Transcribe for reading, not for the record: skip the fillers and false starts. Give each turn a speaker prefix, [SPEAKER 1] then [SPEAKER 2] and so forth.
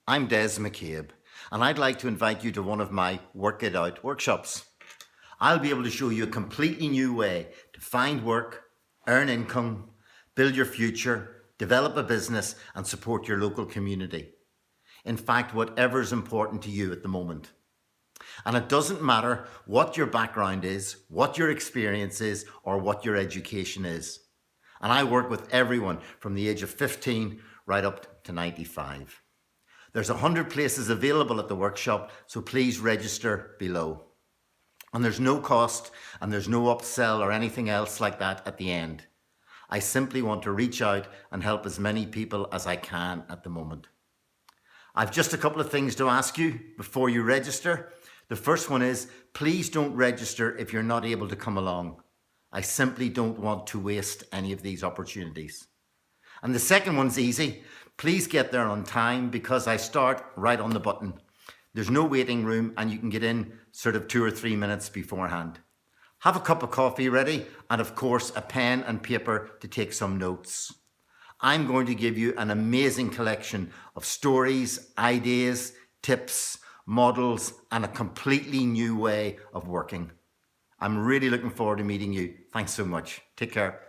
[SPEAKER 1] I'm Des McCabe, and I'd like to invite you to one of my Work It Out workshops. I'll be able to show you a completely new way to find work, earn income, build your future, develop a business, and support your local community. In fact, whatever is important to you at the moment. And it doesn't matter what your background is, what your experience is, or what your education is. And I work with everyone from the age of 15 right up to 95. There's 100 places available at the workshop, so please register below. And there's no cost and there's no upsell or anything else like that at the end. I simply want to reach out and help as many people as I can at the moment. I've just a couple of things to ask you before you register. The first one is, please don't register if you're not able to come along. I simply don't want to waste any of these opportunities. And the second one's easy. Please get there on time because I start right on the button. There's no waiting room and you can get in sort of 2 or 3 minutes beforehand. Have a cup of coffee ready and of course a pen and paper to take some notes. I'm going to give you an amazing collection of stories, ideas, tips, models, and a completely new way of working. I'm really looking forward to meeting you. Thanks so much. Take care.